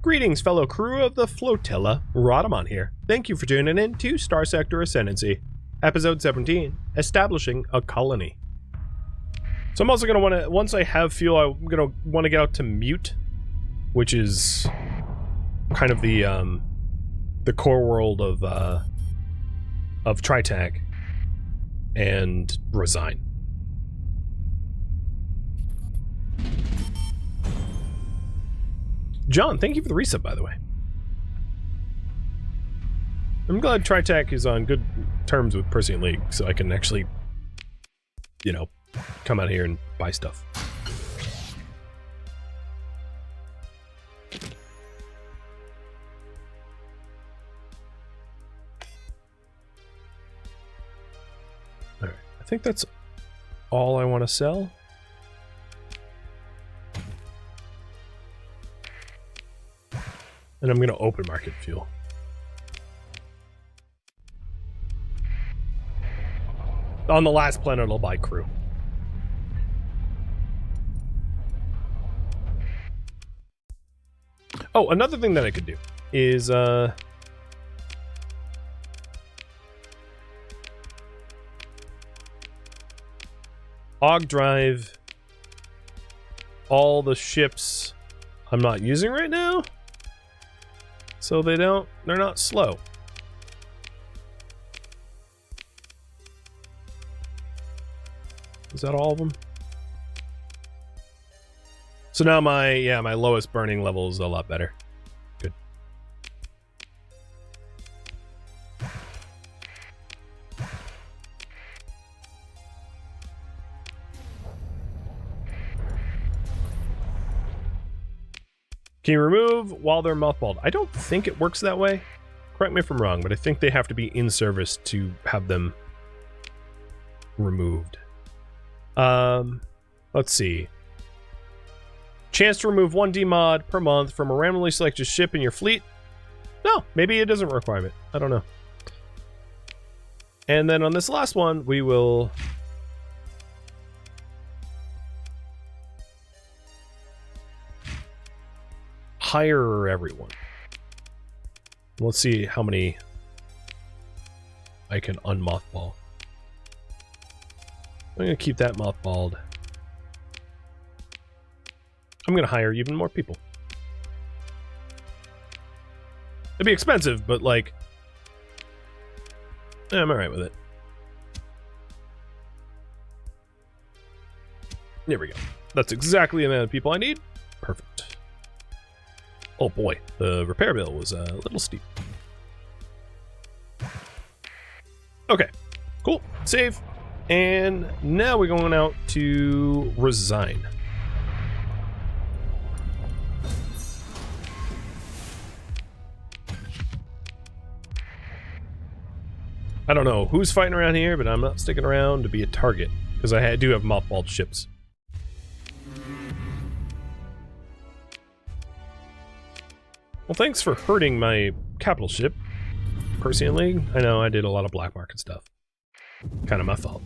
Greetings, fellow crew of the flotilla. Rhadamant here. Thank you for tuning in to Starsector Ascendancy, episode 17, establishing a colony. So I'm also going to want to, once I have fuel, I'm going to want to get out to Mute, which is kind of the core world of Tritag and Resign. John, thank you for the reset, by the way. I'm glad Tritag is on good terms with Persean League, so I can actually, you know, come out here and buy stuff. Alright, I think that's all I want to sell. And I'm going to open market fuel. On the last planet, I'll buy crew. Oh, another thing that I could do is Aug drive all the ships I'm not using right now, so they're not slow. Is that all of them? So now my lowest burning level is a lot better. Good. Can you remove while they're mothballed? I don't think it works that way. Correct me if I'm wrong, but I think they have to be in service to have them removed. Let's see. Chance to remove 1 DMod per month from a randomly selected ship in your fleet. No, maybe it doesn't require it. I don't know. And then on this last one, we will hire everyone. Let's see how many I can unmothball. I'm going to keep that mothballed. I'm going to hire even more people. It'd be expensive, but like, I'm alright with it. There we go. That's exactly the amount of people I need. Perfect. Oh boy, the repair bill was a little steep. Okay, cool. Save. And now we're going out to Resign. I don't know who's fighting around here, but I'm not sticking around to be a target, because I do have mothballed ships. Well, thanks for hurting my capital ship, Persean League. I know I did a lot of black market stuff. Kind of my fault.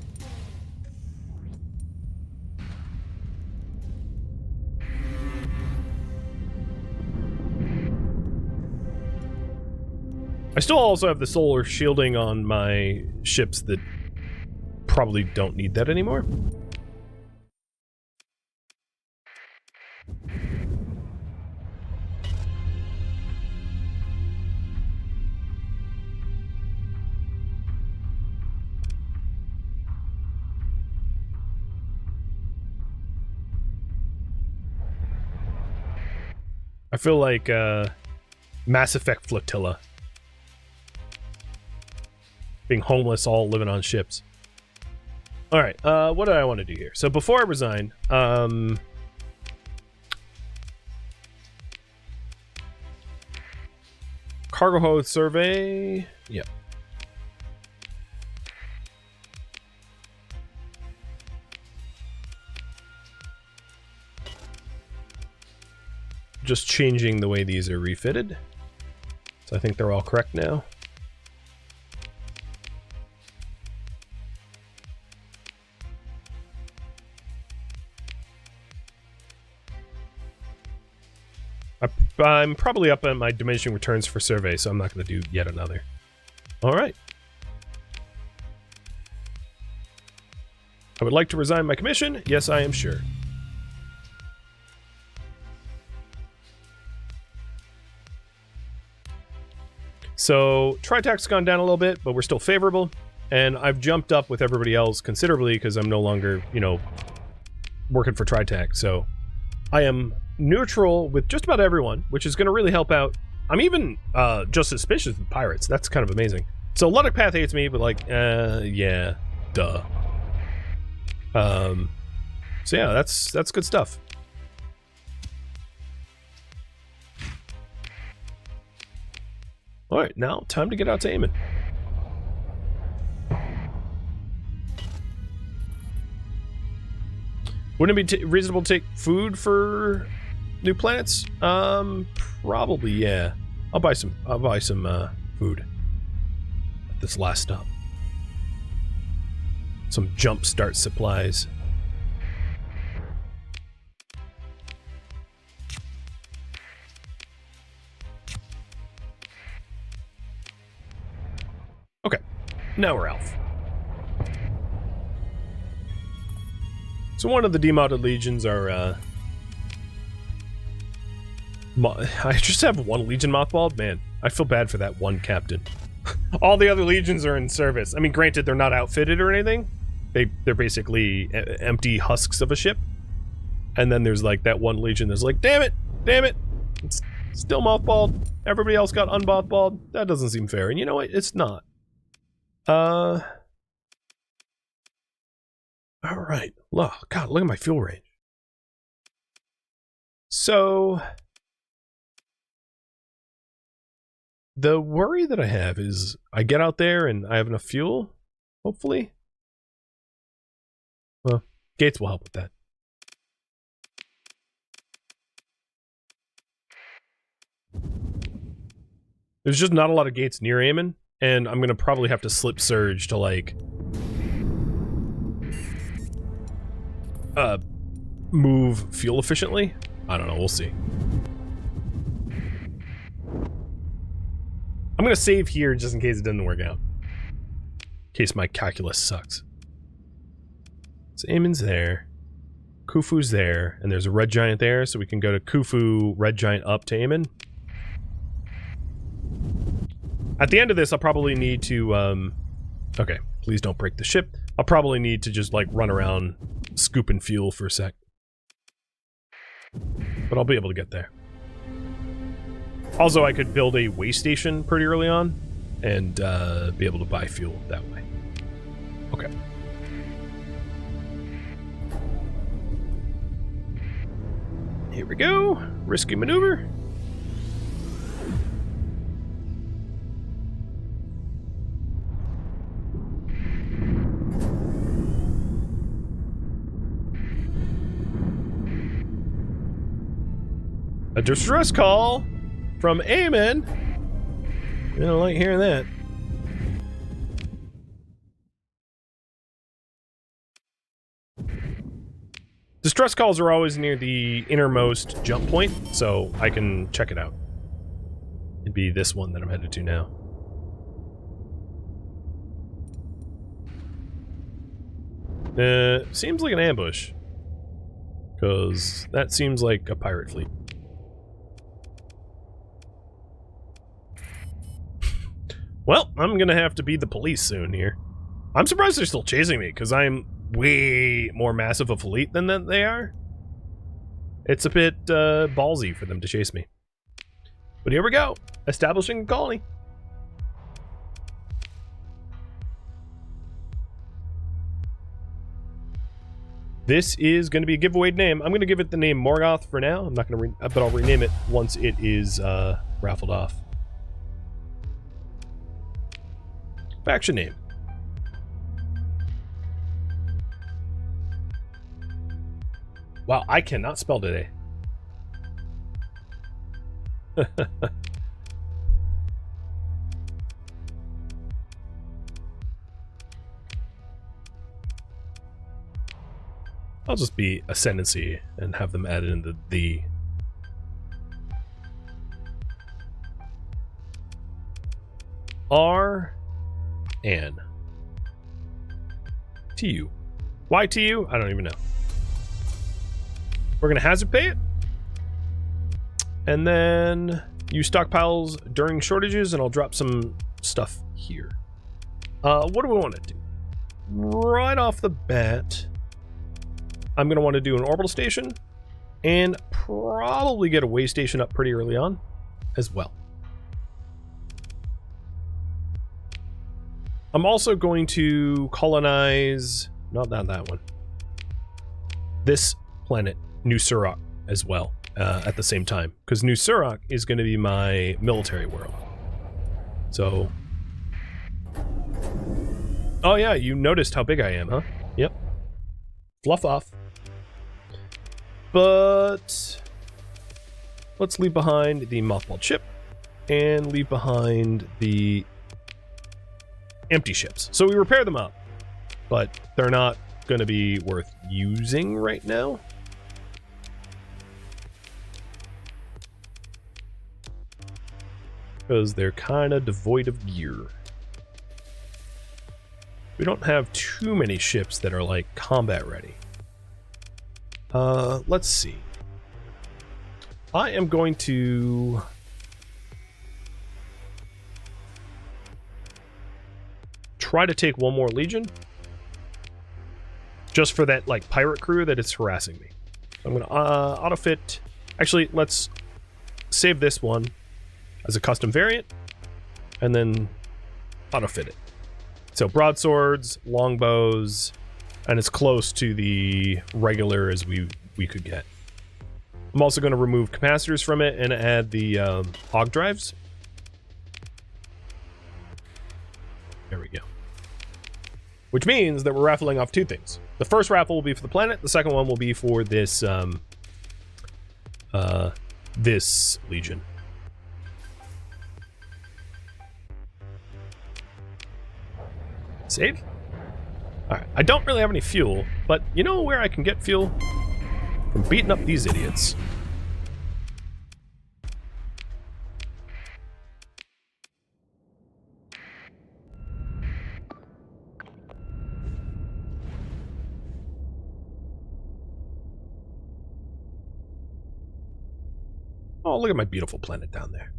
I still also have the solar shielding on my ships that probably don't need that anymore. I feel like Mass Effect Flotilla. Being homeless, all living on ships. Alright, what do I want to do here? So before I resign, cargo hold survey. Yep. Just changing the way these are refitted. So I think they're all correct now. I'm probably up on my diminishing returns for survey, so I'm not going to do yet another. All right. I would like to resign my commission. Yes, I am sure. So, Tritac's gone down a little bit, but we're still favorable. And I've jumped up with everybody else considerably because I'm no longer, you know, working for Tritac. So, I am neutral with just about everyone, which is going to really help out. I'm even just suspicious of pirates. That's kind of amazing. So, Luddic Path hates me, but like, yeah, duh. So yeah, that's good stuff. All right, now time to get out to Aimmon. Wouldn't it be reasonable to take food for new planets? Probably, yeah. I'll buy some food at this last stop. Some jump start supplies. Okay, now we're Alpha. So one of the demodded legions are, I just have one legion mothballed? Man, I feel bad for that one captain. All the other legions are in service. I mean, granted, they're not outfitted or anything. They're basically empty husks of a ship. And then there's like that one legion that's like, damn it, it's still mothballed. Everybody else got unmothballed. That doesn't seem fair. And you know what? It's not. All right. Oh, God, look at my fuel range. So the worry that I have is I get out there and I have enough fuel, hopefully. Well, Gates will help with that. There's just not a lot of gates near Aimmon, and I'm gonna probably have to slip surge to like move fuel efficiently. I don't know, we'll see. I'm gonna save here just in case it doesn't work out. In case my calculus sucks. So Aimmon's there. Khufu's there, and there's a red giant there, so we can go to Khufu, red giant up to Aimmon. At the end of this, I'll probably need to, okay, please don't break the ship. I'll probably need to just, like, run around scooping fuel for a sec. But I'll be able to get there. Also, I could build a way station pretty early on, and, be able to buy fuel that way. Okay. Here we go. Risky maneuver. A distress call from Aimmon. I don't like hearing that. Distress calls are always near the innermost jump point, so I can check it out. It'd be this one that I'm headed to now. Seems like an ambush. Because that seems like a pirate fleet. Well, I'm gonna have to be the police soon here. I'm surprised they're still chasing me, because I'm way more massive a fleet than that they are. It's a bit ballsy for them to chase me. But here we go, establishing a colony. This is going to be a giveaway name. I'm going to give it the name Morgoth for now. I'm not going to, but I'll rename it once it is raffled off. Faction name. Wow, I cannot spell today. I'll just be Ascendancy and have them added into the... R N TU. Why TU? I don't even know. We're gonna hazard pay it, and then use stockpiles during shortages, and I'll drop some stuff here. What do we want to do? Right off the bat, I'm gonna want to do an orbital station, and probably get a way station up pretty early on as well. I'm also going to colonize, not that one, this planet, New Surak, as well, at the same time, because New Surak is going to be my military world. So, oh yeah, you noticed how big I am, huh? Yep. Fluff off. But let's leave behind the mothballed ship and leave behind the empty ships. So we repair them up, but they're not going to be worth using right now. Because they're kind of devoid of gear. We don't have too many ships that are like combat ready. Let's see. I am going to try to take one more Legion. Just for that like pirate crew that is harassing me. So I'm gonna auto-fit. Actually, let's save this one as a custom variant and then auto-fit it. So broadswords, longbows, and as close to the regular as we could get. I'm also going to remove capacitors from it and add the hog drives. There we go. Which means that we're raffling off two things. The first raffle will be for the planet. The second one will be for this this Legion. Save. All right. I don't really have any fuel, but you know where I can get fuel? From beating up these idiots. Oh, look at my beautiful planet down there.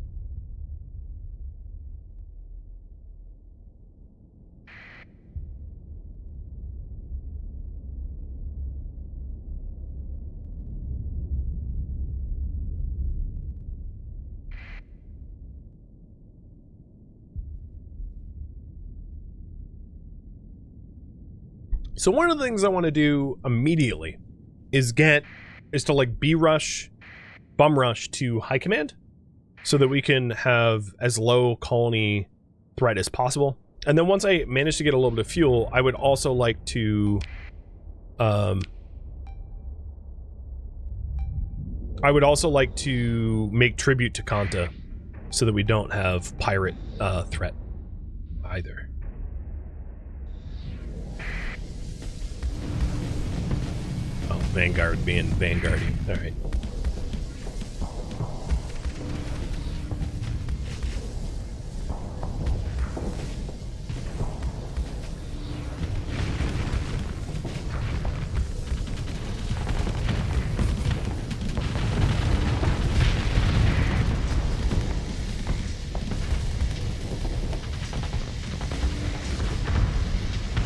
So one of the things I want to do immediately is to like bum rush to high command so that we can have as low colony threat as possible. And then once I manage to get a little bit of fuel, I would also like to make tribute to Kanta so that we don't have pirate threat either. Oh, Vanguard being Vanguardy. All right.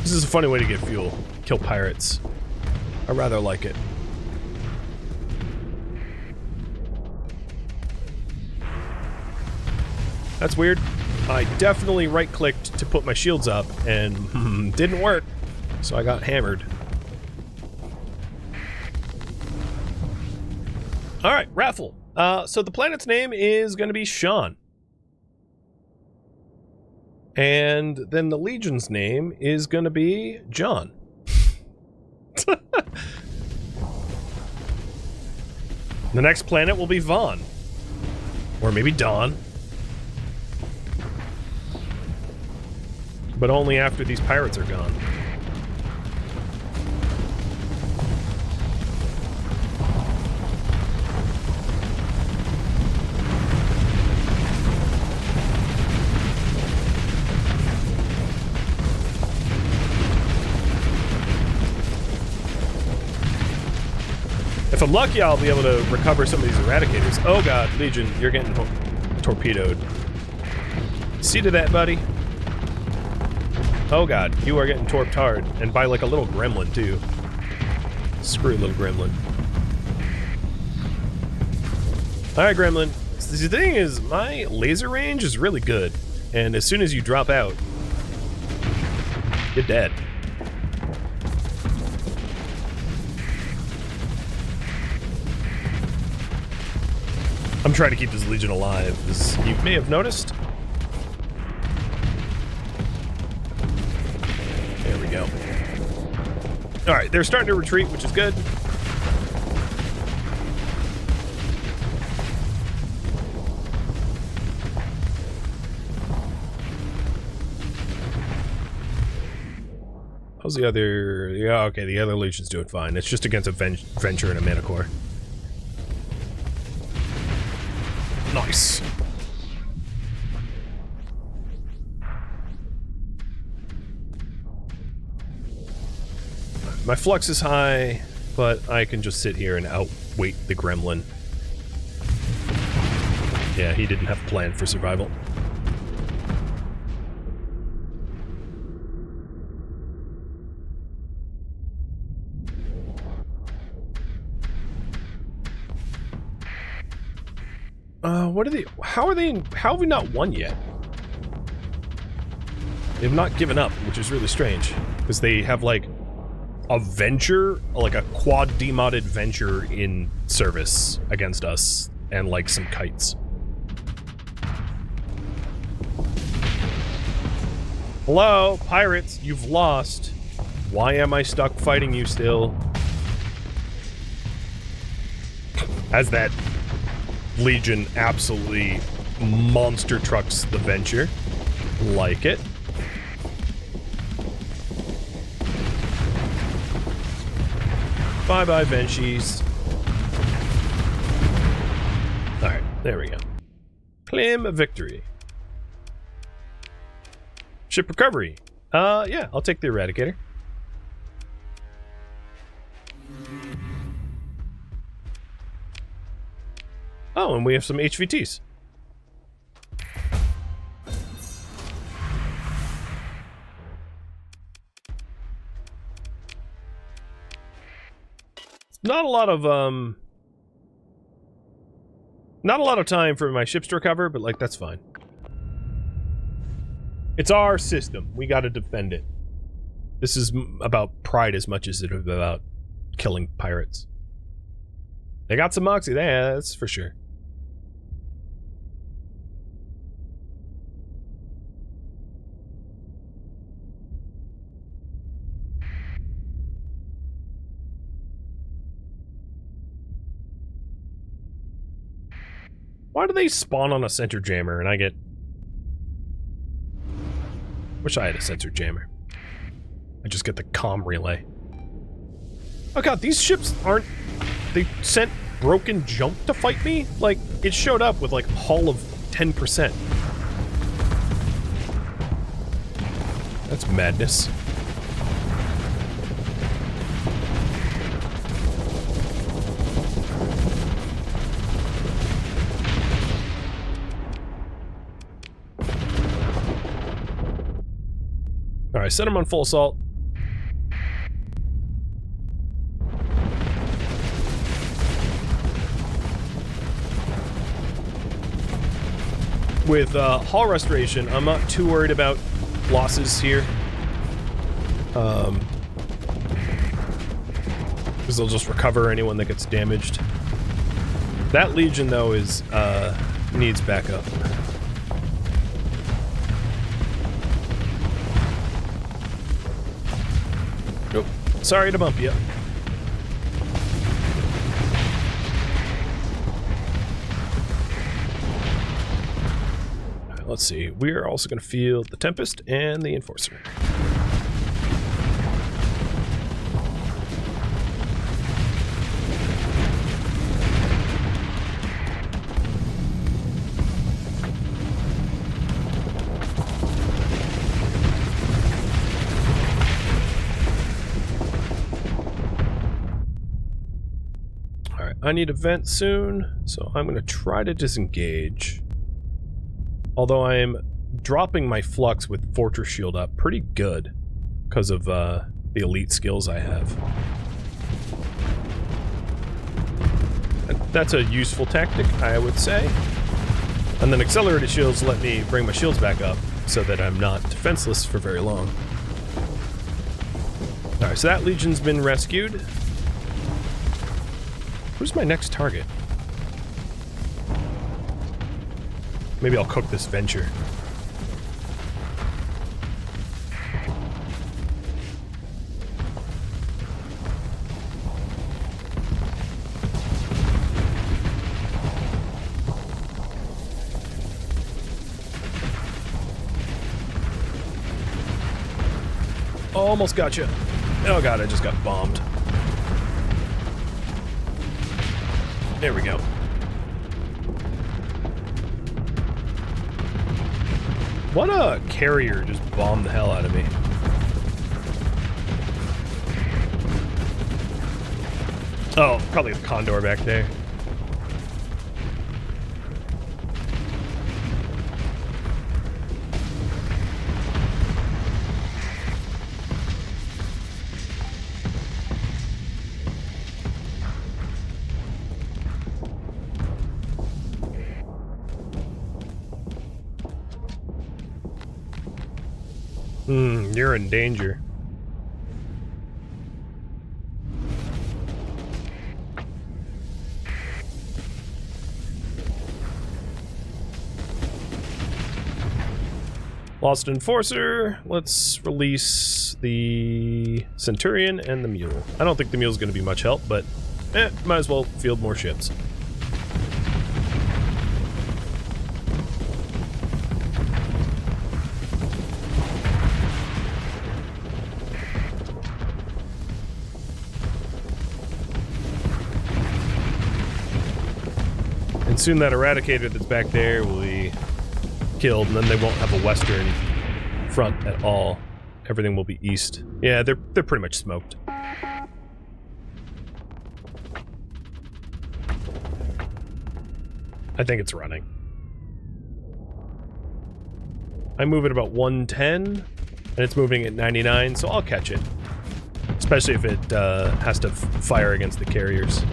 This is a funny way to get fuel. Kill pirates. I rather like it. That's weird. I definitely right-clicked to put my shields up, and didn't work, so I got hammered. Alright, raffle. So the planet's name is going to be Sean. And then the Legion's name is going to be John. The next planet will be Vaughn. Or maybe Dawn. But only after these pirates are gone. lucky, I'll be able to recover some of these eradicators. Oh god, Legion, you're getting torpedoed. See to that, buddy. Oh god, you are getting torped hard, and by like a little gremlin too. Screw little gremlin. Alright, gremlin. The thing is, my laser range is really good, and as soon as you drop out, you're dead. I'm trying to keep this Legion alive, as you may have noticed. There we go. Alright, they're starting to retreat, which is good. How's the other... Yeah, okay, the other Legion's doing fine. It's just against a Venture and a Manicore. Nice. My flux is high, but I can just sit here and outweight the gremlin. Yeah, he didn't have a plan for survival. What are they? How are they? How have we not won yet? They've not given up, which is really strange, because they have like a Venture, like a quad demodded Venture in service against us, and like some kites. Hello, pirates, you've lost. Why am I stuck fighting you still? As that Legion absolutely monster trucks the Venture. Like it. Bye-bye, Venchies. Alright, there we go. Claim a victory. Ship recovery. Yeah, I'll take the Eradicator. Oh, and we have some HVTs. Not a lot of time for my ships to recover, but like that's fine. It's our system. We got to defend it. This is about pride as much as it is about killing pirates. They got some moxie there, that's for sure. Why do they spawn on a center jammer and I get... Wish I had a sensor jammer. I just get the comm relay. Oh god, these ships aren't... They sent broken jump to fight me? Like, it showed up with like hull of 10%. That's madness. Alright, set him on full assault. With hull restoration, I'm not too worried about losses here. Because they'll just recover anyone that gets damaged. That Legion, though, is needs backup. Nope. Sorry to bump you. Alright, let's see. We are also going to field the Tempest and the Enforcer. I need a vent soon, so I'm going to try to disengage. Although I am dropping my flux with Fortress Shield up pretty good because of the elite skills I have. That's a useful tactic, I would say. And then accelerated shields let me bring my shields back up so that I'm not defenseless for very long. Alright, so that Legion's been rescued. Who's my next target? Maybe I'll cook this Venture. Almost gotcha. Oh god, I just got bombed. There we go. What a carrier just bombed the hell out of me. Oh, probably the Condor back there. You're in danger. Lost Enforcer. Let's release the Centurion and the Mule. I don't think the Mule's going to be much help, but might as well field more ships. And soon that Eradicator that's back there will be killed, and then they won't have a western front at all. Everything will be east. Yeah, they're pretty much smoked. I think it's running. I move at about 110, and it's moving at 99, so I'll catch it. Especially if it has to fire against the carriers.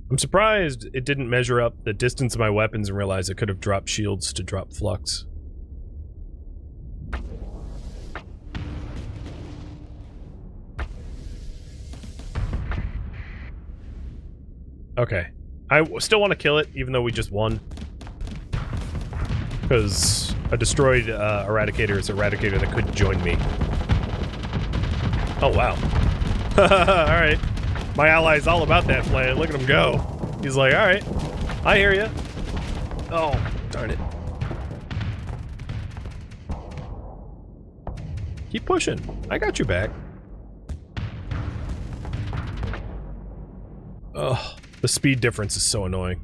I'm surprised it didn't measure up the distance of my weapons and realize it could have dropped shields to drop flux. Okay. I still want to kill it, even though we just won. Because a destroyed Eradicator is an Eradicator that could join me. Oh, wow. Alright. My ally's all about that plan. Look at him go. He's like, alright, I hear ya. Oh, darn it. Keep pushing. I got you back. Ugh, the speed difference is so annoying.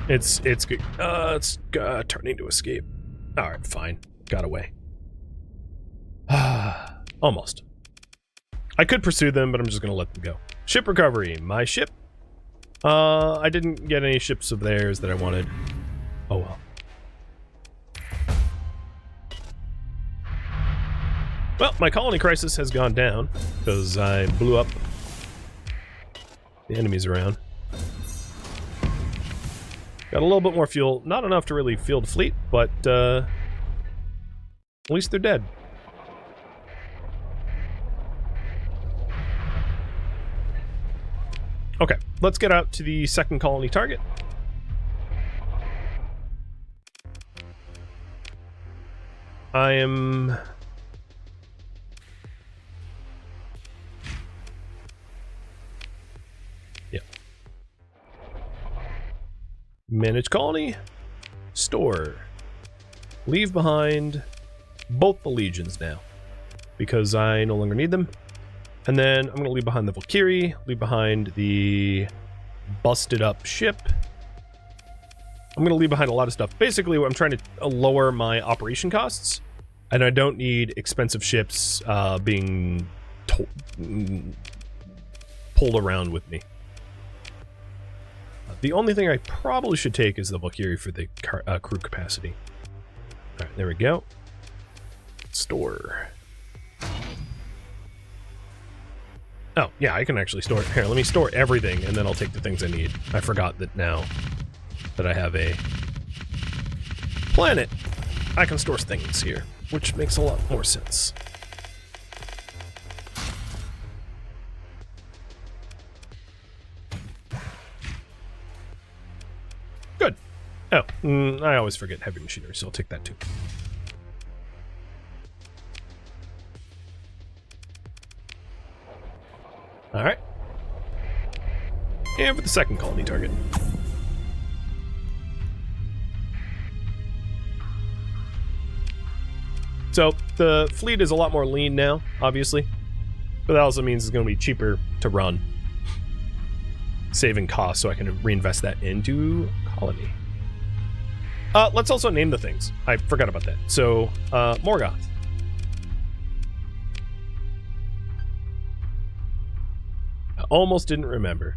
It's turning to escape. Alright, fine. Got away. Almost. I could pursue them, but I'm just gonna let them go. Ship recovery. My ship. I didn't get any ships of theirs that I wanted. Oh well. Well, my colony crisis has gone down because I blew up the enemies around. Got a little bit more fuel. Not enough to really field fleet, but at least they're dead. Okay, let's get out to the second colony target. I am... Yeah. Manage colony. Store. Leave behind both the legions now, because I no longer need them. And then I'm going to leave behind the Valkyrie, leave behind the busted up ship. I'm going to leave behind a lot of stuff. Basically, I'm trying to lower my operation costs, and I don't need expensive ships being pulled around with me. The only thing I probably should take is the Valkyrie for the crew capacity. All right, there we go. Store. Oh, yeah, I can actually store it. Here, let me store everything, and then I'll take the things I need. I forgot that now that I have a planet, I can store things here, which makes a lot more sense. Good. Oh, I always forget heavy machinery, so I'll take that too. All right. And for the second colony target. So the fleet is a lot more lean now, obviously. But that also means it's going to be cheaper to run. Saving costs, so I can reinvest that into colony. Let's also name the things. I forgot about that. So, Morgoth. I almost didn't remember.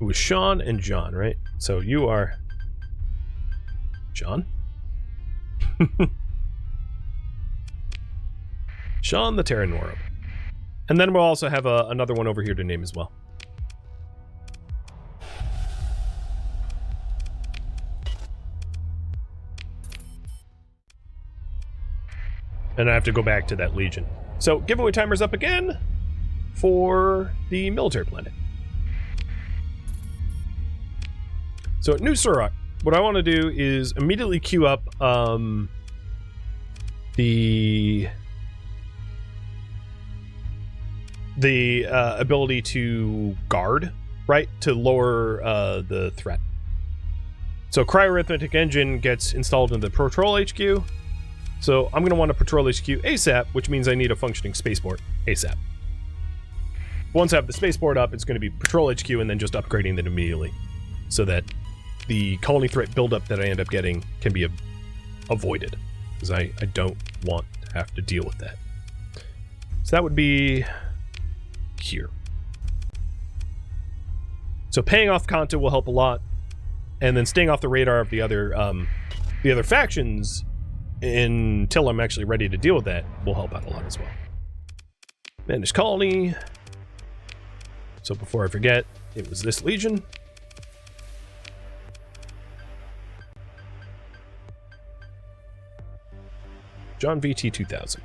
It was Sean and John, right? So you are... John? Sean the Terran Warp. And then we'll also have another one over here to name as well. And I have to go back to that Legion. So, giveaway timer's up again for the military planet. So, at New Surak, what I want to do is immediately queue up the ability to guard, right? To lower the threat. So, Cryo-Arithmetic Engine gets installed in the Patrol HQ. So I'm going to want a Patrol HQ ASAP, which means I need a functioning spaceport ASAP. Once I have the spaceport up, it's going to be Patrol HQ and then just upgrading it immediately so that the colony threat buildup that I end up getting can be avoided, because I don't want to have to deal with that. So that would be here. So paying off Kanta will help a lot, and then staying off the radar of the other factions until I'm actually ready to deal with that will help out a lot as well. Manage colony. So before I forget, it was this Legion. John VT 2000.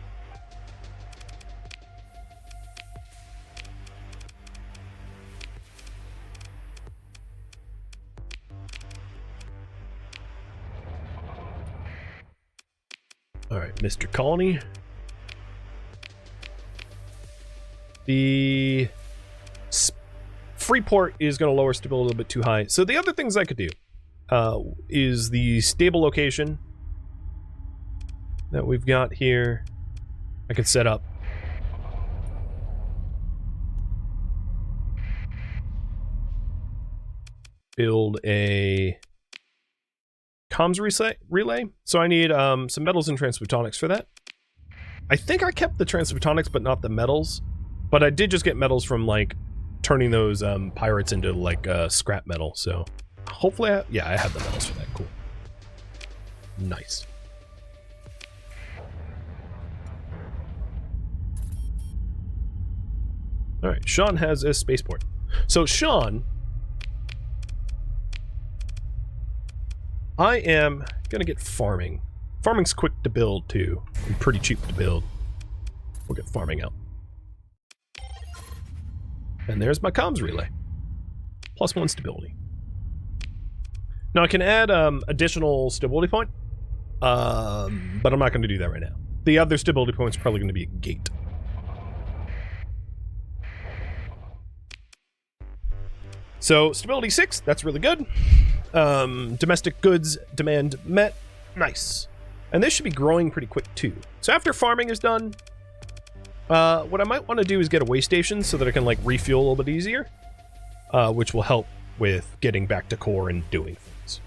All right, Mr. Colony. The Freeport is going to lower stability a little bit too high. So the other things I could do is the stable location that we've got here. I could set up build a comms relay. So I need some metals and transphotonics for that. I think I kept the transphotonics, but not the metals. But I did just get metals from, like, turning those pirates into, like, scrap metal. So hopefully, I have the metals for that. Cool. Nice. All right, Sean has a spaceport. So Sean... I am gonna get farming. Farming's quick to build too, and pretty cheap to build. We'll get farming out. And there's my comms relay. +1 stability. Now I can add additional stability point, but I'm not gonna do that right now. The other stability point is probably gonna be a gate. So stability 6, that's really good. Domestic goods demand met. Nice. And this should be growing pretty quick too. So after farming is done, What I might want to do is get a way station so that I can like refuel a little bit easier, which will help with getting back to core and doing things.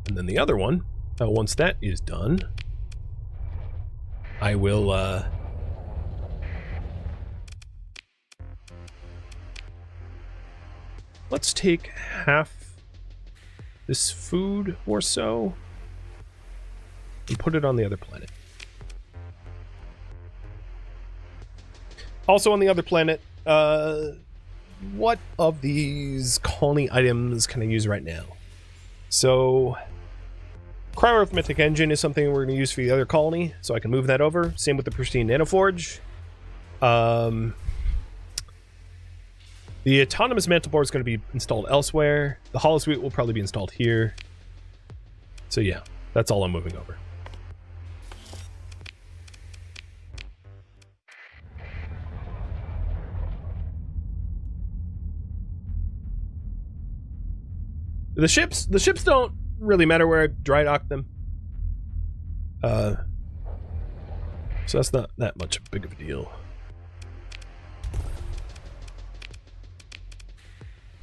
And then the other one, once that is done, I will let's take half this food or so and put it on the other planet. Also on the other planet, what of these colony items can I use right now? So, cryo-arithmetic engine is something we're going to use for the other colony, so I can move that over. Same with the pristine nanoforge. The autonomous mantle board is going to be installed elsewhere. The holosuite will probably be installed here. So yeah, that's all I'm moving over. The ships don't really matter where I dry dock them. So that's not that much big of a deal.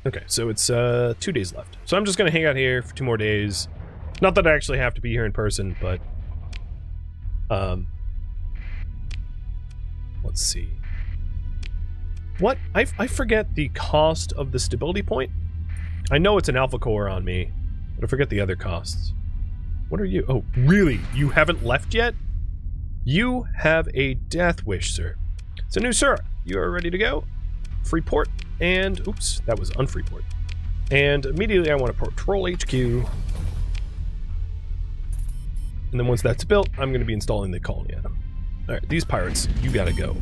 Okay, so it's 2 days left. So I'm just gonna hang out here for 2 more days. Not that I actually have to be here in person, but let's see. What? I forget the cost of the stability point. I know it's an alpha core on me, but I forget the other costs. What are you? Oh, really? You haven't left yet? You have a death wish, sir. So, new sir, you are ready to go. Free port, and oops, that was unfree port. And immediately I want to patrol HQ. And then once that's built, I'm going to be installing the colony item. All right, these pirates, you gotta go.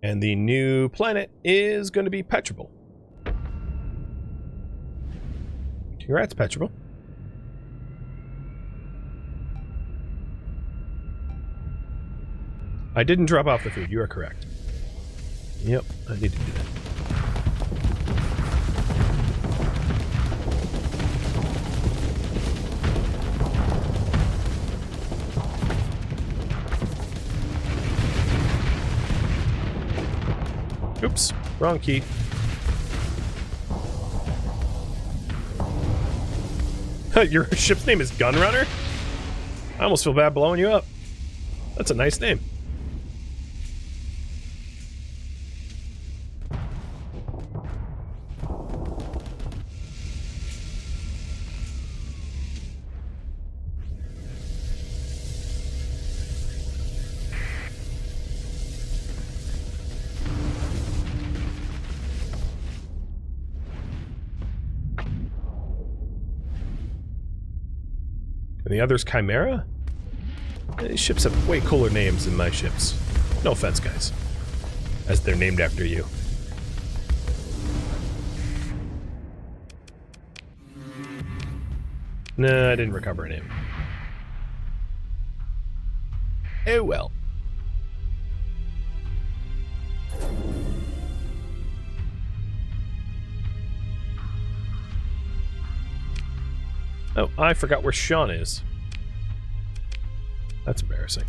And the new planet is going to be Petrable. Congrats, Petrable. I didn't drop off the food. You are correct. Yep, I need to do that. Oops, wrong key. Your ship's name is Gunrunner? I almost feel bad blowing you up. That's a nice name. And the other's Chimera? These ships have way cooler names than my ships. No offense, guys. As they're named after you. Nah, I didn't recover a name. Oh well. Oh, I forgot where Sean is. That's embarrassing.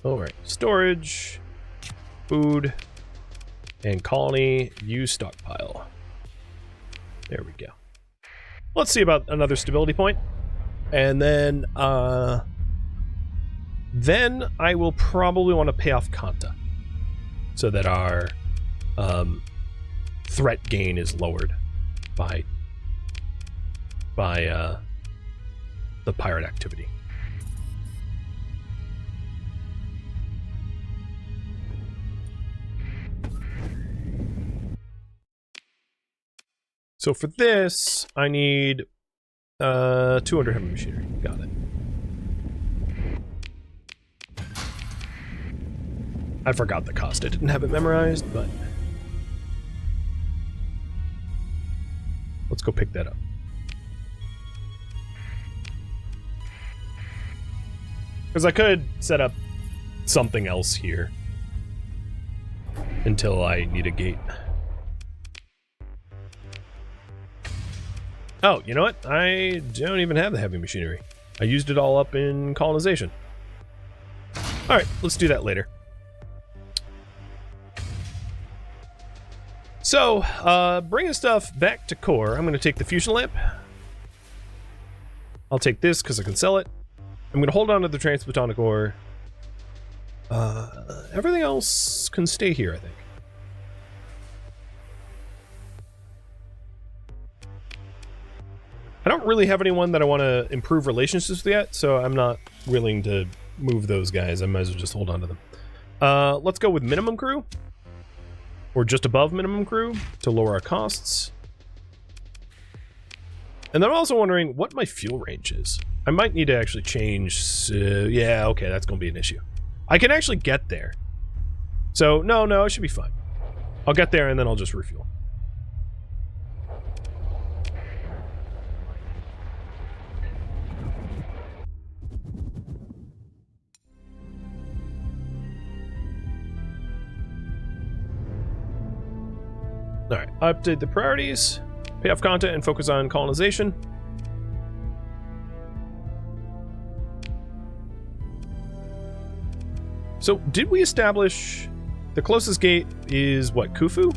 Alright, storage, food, and colony, use stockpile. There we go. Let's see about another stability point. And then I will probably want to pay off Kanta. So that our threat gain is lowered by the pirate activity. So for this, I need 200 heavy machinery. Got it. I forgot the cost. I didn't have it memorized, but let's go pick that up. Because I could set up something else here until I need a gate. Oh, you know what? I don't even have the heavy machinery. I used it all up in colonization. Alright, let's do that later. So, bringing stuff back to core, I'm going to take the fusion lamp. I'll take this because I can sell it. I'm going to hold on to the transphotonic ore. Everything else can stay here, I think. I don't really have anyone that I want to improve relationships with yet, so I'm not willing to move those guys. I might as well just hold on to them. Let's go with minimum crew. Or just above minimum crew to lower our costs. And then I'm also wondering what my fuel range is. I might need to actually change... yeah, okay, that's going to be an issue. I can actually get there. So, no, it should be fine. I'll get there and then I'll just refuel. Alright, update the priorities, pay off content, and focus on colonization. So, did we establish the closest gate is what, Khufu?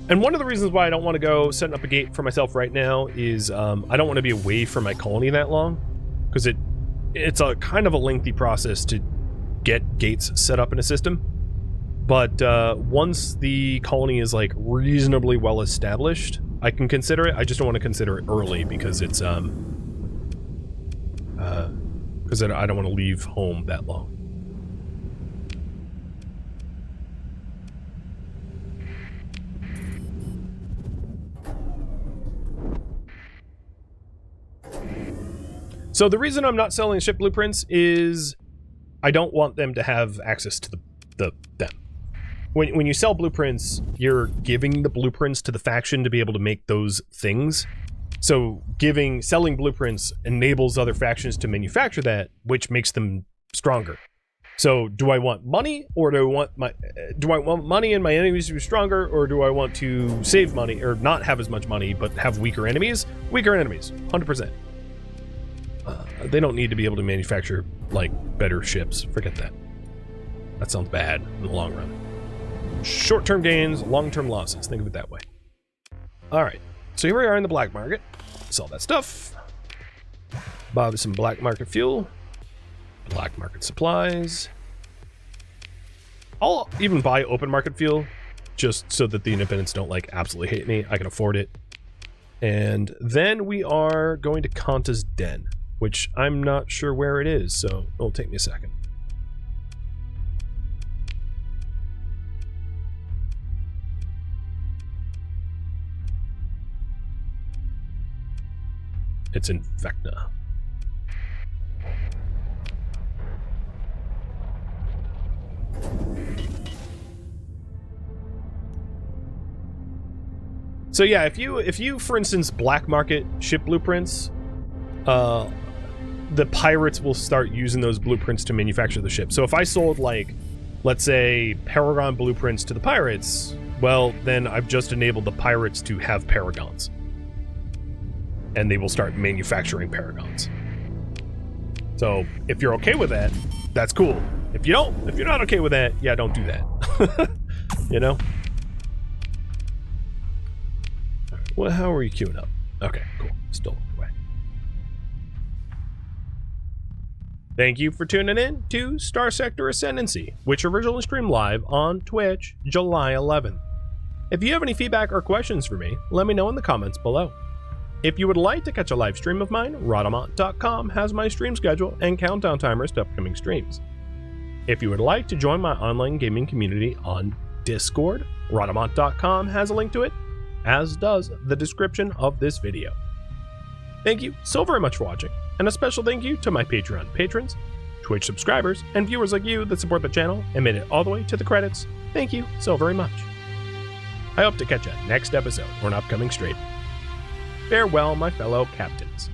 And one of the reasons why I don't want to go setting up a gate for myself right now is I don't want to be away from my colony that long, because it's a kind of a lengthy process to get gates set up in a system. But once the colony is like reasonably well established, I can consider it. I just don't want to consider it early because it's I don't want to leave home that long. So the reason I'm not selling ship blueprints is I don't want them to have access to them. When you sell blueprints, you're giving the blueprints to the faction to be able to make those things. So selling blueprints enables other factions to manufacture that, which makes them stronger. So do I want money, or do I want money and my enemies to be stronger, or do I want to save money or not have as much money but have weaker enemies? Weaker enemies, 100%. They don't need to be able to manufacture like better ships. Forget that. That sounds bad in the long run. Short-term gains, long-term losses. Think of it that way. All right. So here we are in the black market. Sell that stuff. Buy some black market fuel. Black market supplies. I'll even buy open market fuel just so that the independents don't like absolutely hate me. I can afford it. And then we are going to Kanta's Den, which I'm not sure where it is, so it'll take me a second. It's in Vecna. So yeah, if you for instance black market ship blueprints, the pirates will start using those blueprints to manufacture the ship. So if I sold, like, let's say Paragon blueprints to the pirates, well, then I've just enabled the pirates to have Paragons. And they will start manufacturing Paragons. So if you're okay with that, that's cool. If you're not okay with that, yeah, don't do that. You know? Well, how are you queuing up? Okay, cool. Still away. Thank you for tuning in to Starsector Ascendancy, which originally streamed live on Twitch July 11th. If you have any feedback or questions for me, let me know in the comments below. If you would like to catch a live stream of mine, Rhadamant.com has my stream schedule and countdown timers to upcoming streams. If you would like to join my online gaming community on Discord, Rhadamant.com has a link to it, as does the description of this video. Thank you so very much for watching, and a special thank you to my Patreon patrons, Twitch subscribers, and viewers like you that support the channel and made it all the way to the credits. Thank you so very much. I hope to catch you next episode or an upcoming stream. Farewell, my fellow captains.